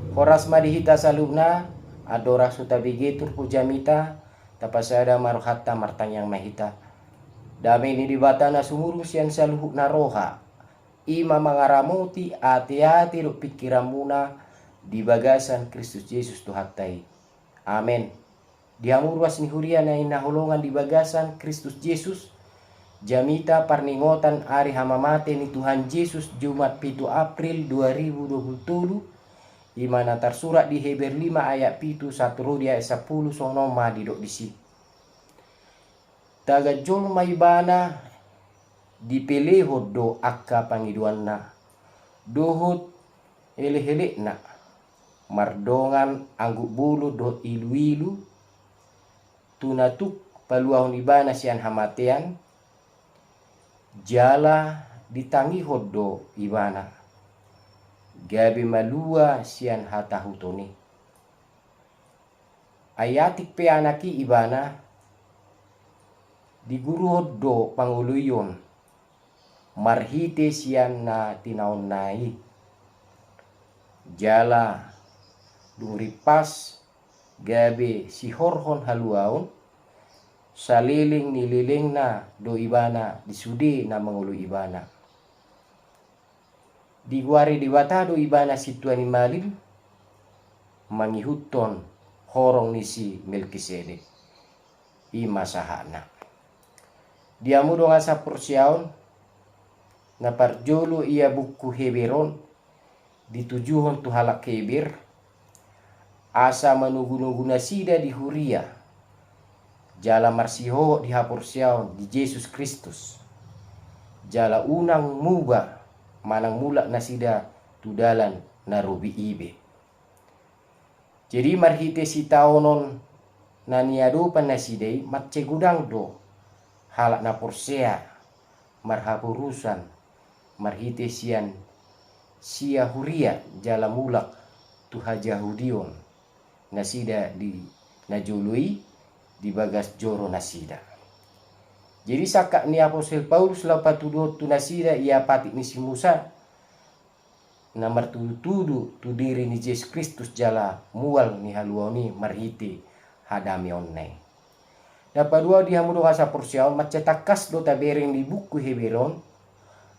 Horas madihita salubna adora suta bigetur pujamita tapasada marohatta martang yang mahita. Dami ni dibatana sumuru sian saluhu naroha. Ima mangaramuti ati-ati ru pikiramuna di bagasan Kristus Yesus Tuhatai. Amin. Diamurwas ni huria na inaholongan di bagasan Kristus Yesus. Jamita parningotan ari hamamate ni Tuhan Yesus Jumat 7 April 2020. Imana tersurat di Heber 5 ayat 7 1 Rodi ayat 10 sonoma didok disi. Taga jol maibana dipeleho do akka pangiduanna. Dohut ele-hele na mardongan anggu bulu do ilu-ilu tunatuk paluahon ibana sian hamatean jala ditangi hodo ibana gabi malua sian hatahutoni ayatik pe anaki ibana diguru hodo panguluyon marhite sian na tinaon nai jala dungripas gabe si horhon haluaon saliling nililing na do ibana disudi na mangulu ibana diguari diwata do ibana situani malim mangihuton horong nisi Melkisedek ima sahana diamu dong asa porsiaon na parjolo ia buku Heberon ditujuhon tu halak Heber asa manugu-nugu nasida di huria jala marsiho di haporsiaon di Yesus Kristus jala unang muba manang mulak nasida tudalan narubi ibe. Jadi marhite si taonon naniado panasidei matce gudang do halak na porsea marhapurusan marhite sian sia huria jala mulak tuha jahudion nasida di najului di bagas joro nasida. Jadi sakak ni apostol Paulus lapatudo tu nasida ia patik ni si Musa namar tudu tu diri ni Yesus Kristus jala mual ni haluani marhiti hadami onne. Dapadua dia mudo asa porsiaon macetakas do tabereng di buku Heberon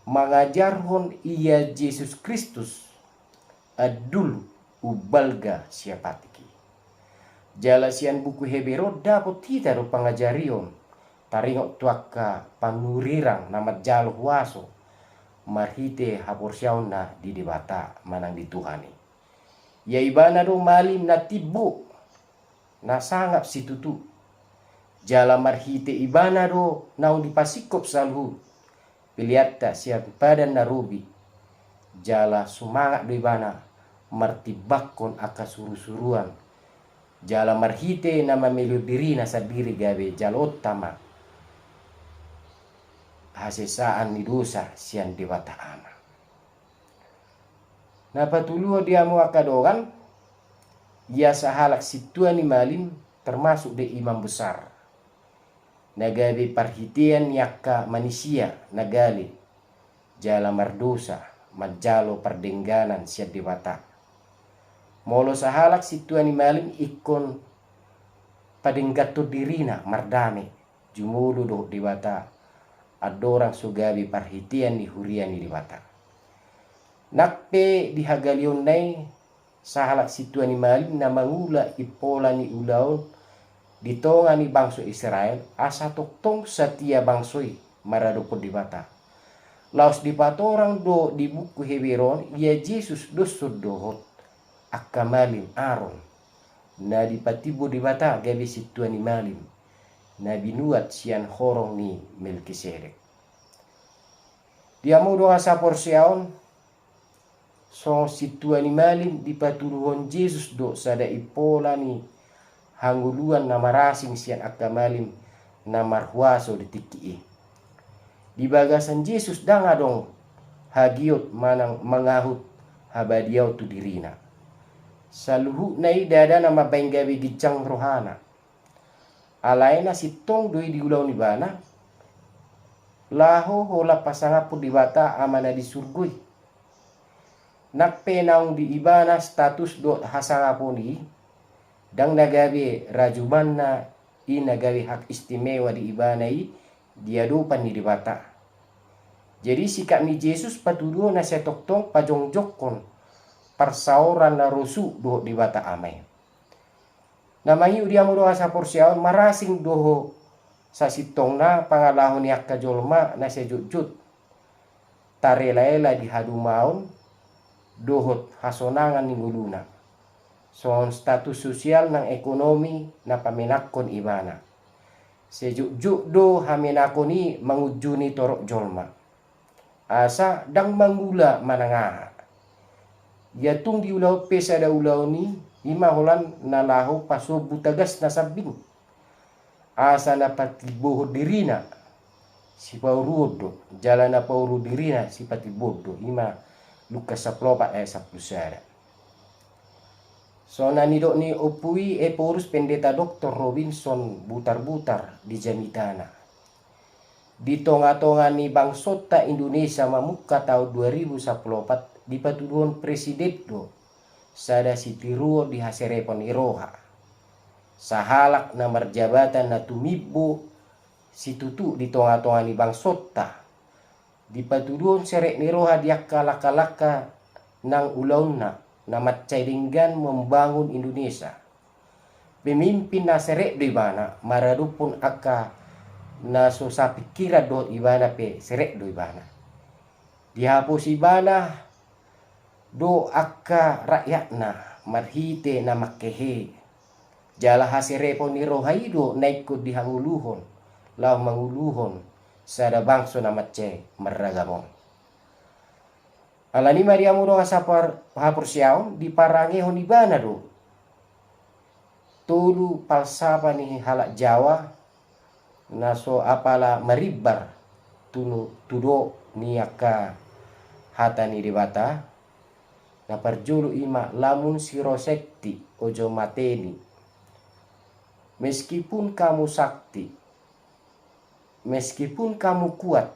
mengajarhon ia Yesus Kristus adul ubalga siapatiki. Jala sian buku Heberon dapot kita do pangajarion taringok tuaka panurirang namat jalo huaso marhite haporsiaon na di debata manang di Tuhani. Ya ibana do malim na tibu na sangap situtu jala marhite ibana do naun dipasikop salhu piliatta siap padan narubi jala sumangat do ibana martibakon aka suru-suruan jala marhite nama meludiri nasa diri gabe jalotama hasesaan ni dosa sian dewata ama. Napatuluho dia mo akadogan ia sahalak situan ni malim termasuk de imam besar nagabe parhitian yakka manusia nagali jala mardosa majalo perdengganan sian dewata molo sahalak situan ni malim ikon padenggato dirina mardame jumulu do dewata adorang sugabi parhitian ni hurian ni dewata nakpe dihagalion nai sahalak situan ni malim na mangula ipola ni ulaon ditonga ni bangso Israel asa toktong satia bangsoi maradoko dewata laos dipatorang do di buku Heberon ia Yesus dosod dohot akka malim Aron na dipatibo dewata gabi situan ni malim na binuat sian horong ni Melkisedek. Dia mudo asa porsiaon so situan ni malim dipaturuhon Yesus do sada ipola ni hanguluan na marasing sian akka malim na marhuaso ditiki. Di bagasan Yesus danga dong hagiot manang mangahut habadiau tu dirina. Saluhu nai dada nama benggawi gicang rohana. Alaina sitong doi diulau ni bana. Laho hola pasangapu di bata amana di surgui. nakpe naung di ibana status do hasangaponi dang nagabe rajumanna i nagabe hak istimewa di ibanai dia dopan ni dibata. Jadi sikap ni Yesus patuduh na setoktong pajongjokon persauran na rusu do dibata amai. Namahi dia mo asa porsiaon marasing doho sa sitong na pangalahon yak kajolma na sejujut tarela-ela di hadumaon dohot hasonangan ni guluna. Soon status sosial ng ekonomi na paminakon ibana. Sejuk-juk do haminakoni mangujuni torok jolma. Asa dang mangula manangaha. Yatung di ulaw pesa da ulaw ni ima holan nalaho paso butagas na sabing. Asa na patiboho dirina si paurudo. Jalan na pauru dirina si patibodo. Ima Lukas 14 ayat 10. So nanido ni opui porus pendeta Dr. Robinson butar-butar di Jamitana. Di tonga-tonga ni bangsota Indonesia mamuka tahun 2014 di patuduhan presiden do sada sitiruo di haserepon iroha. Sahalak na marjabatan na tumibo situtu di tonga-tonga ni bangsota. Di patuduhan serek niroha diak kalaka-laka nang ulauna na matcaidinggan membangun Indonesia. Pemimpin na serek do ibana maradupun aka na so sa pikira do ibana pe serek do ibana. Dihapus ibana do aka rakyatna marhite na makehe. Jala haserepon ni rohaido naikut dihanguluhon lau manguluhon sada bangso na matce maragamon. Alani Maria muro asapar hapursiaon di parange honibana do. Tulu palsapa ni halak Jawa naso apala maribar tudo ni aka hata ni dibata na parjulu ima lamun siro sekti ojo mateni. Meskipun kamu sakti, meskipun kamu kuat,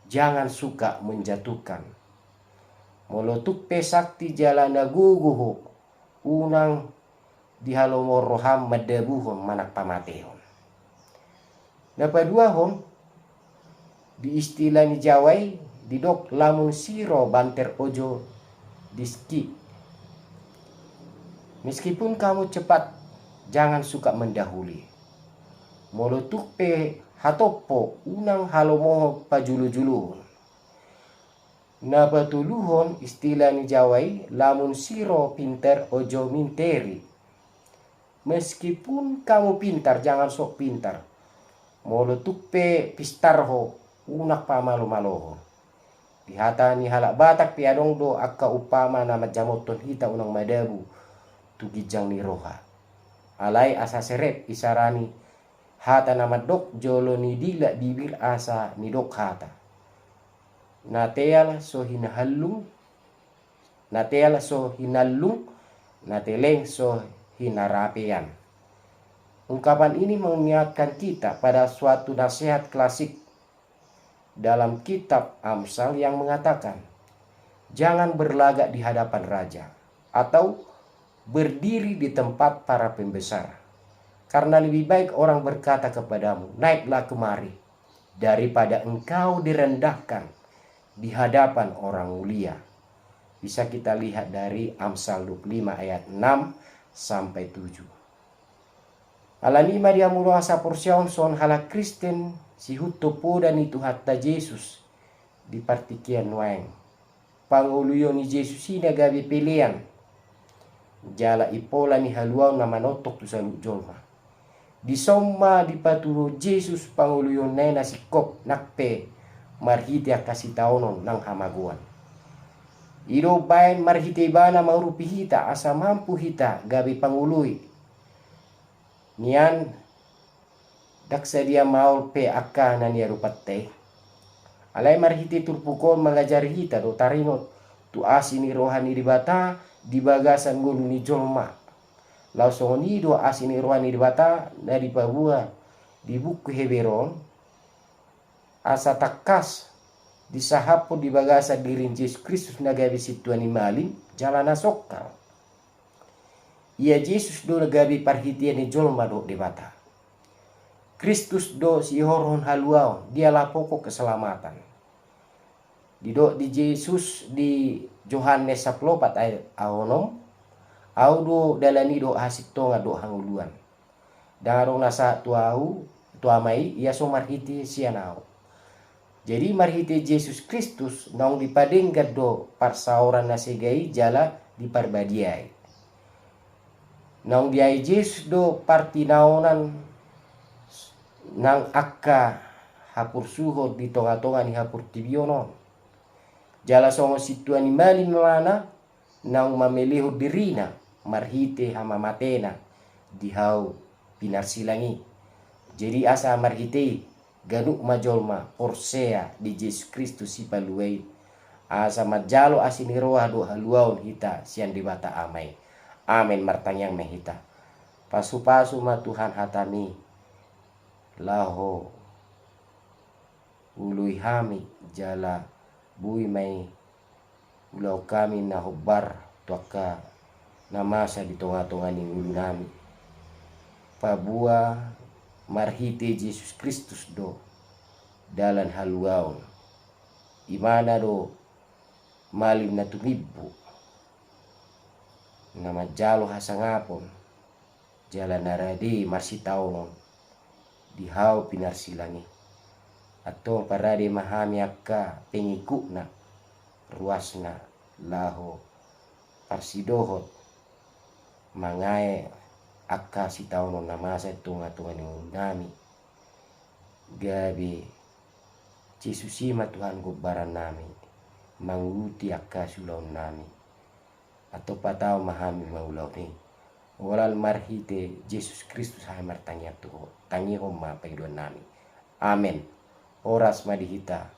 jangan suka menjatuhkan. Molotuk pesakti jalan naguguho unang dihalomor roham madabuhon manak pamatehon. Napaduahon di istilah ni Jawai didok lamun siro banter ojo diski. Meskipun kamu cepat, jangan suka mendahului. Molotuk pe hatopo unang halomoho pajulu-juluhon. Na patuluhon istilah ni Jawai lamun siro pinter ojo minteri. Meskipun kamu pintar jangan sok pintar. Molo tupe pistarho unak pamalu-maloho. Dihata ni halak Batak piadong do akka upama na majamoton hita unang madabu tugijang ni roha. Alai asa serep isarani hata na madok jolo ni dila bibir asa ni dok hata. Nateal so hinahallung, nateal so hinallung, nateleng so hinarapean. Ungkapan ini mengingatkan kita pada suatu nasihat klasik dalam kitab Amsal yang mengatakan, jangan berlagak di hadapan raja atau berdiri di tempat para pembesar. Karena lebih baik orang berkata kepadamu, naiklah kemari, daripada engkau direndahkan di hadapan orang mulia. Bisa kita lihat dari Amsal 25 ayat 6 sampai 7. Alani Maria muro asa porsiaon son hala Kristen si hutopo dan itu hatta Yesus di partikian waeng. Panguluyo ni Yesus ina gabi pilihan. Jala ipola ni haluaw na manotok tu saluk jolma. Di somma di paturo Yesus panguluyo na sikop nakpe marhite kasih taonon nang hamaguan. Iro bain marhite bana maurupi hita asa mampu hita gabi pangului. Nian daksa dia maul pe akka na niya rupatte. Alay marhite turpukon mengajari hita do tarinot tu asini rohani dibata di bagasan gulu ni jolma. Lausoni do asini rohani dibata dari pabua di buku Heberon asa takas disahapo di bagasa dirin Yesus Kristus nagabi situani malin jalana sokkal. Ia Yesus do nagabi parhitian ni jolma do debata. Kristus do si horhon haluau, dialah pokok keselamatan. Di Yesus di Yohanes 10 ayat ahonom, au do dalani do hasik tonga do hanguluan. Darong nasa tuamai ia so marhiti sianau. Jadi marhiti Yesus Kristus naung dipadenggat do parsaoran nasegai jala di parbadiai. Naung diai Yesus do partinaonan nang akka hapur suho di tonga-tonga ni hapur tibionon. Jala songo situani malin mana naung mameliho dirina marhite hama matena dihau pinarsilangi. Jadi asa marhite ganuk majolma porsea di Yesus Kristus si paluai asa majalo asiniroa do haluaun hita sian dibata amai. Amen martanyang mehita. Pasu-pasu ma Tuhan hatami laho ului hami jala bui mai ulau kami na hobar tuaka namasa di tonga-tonga ni ulu nami. Pabua marhite Yesus Kristus do dalan haluaun imana do malim na tumibu nama jalo hasangapon jalan naradi marsitaunon dihau pinarsilangi atau parade mahami akka pengikutna ruasna laho parsidohot mangae akka sitaunon namasa tunga-tunga ni nami gabi Yesusima Tuhan gobaran nami manguti akka sulaun nami atau patau mahami maulau ni walal marhite Yesus Kristus hai martanya tuho tangi homa pengduan nami. Amen. Oras madihita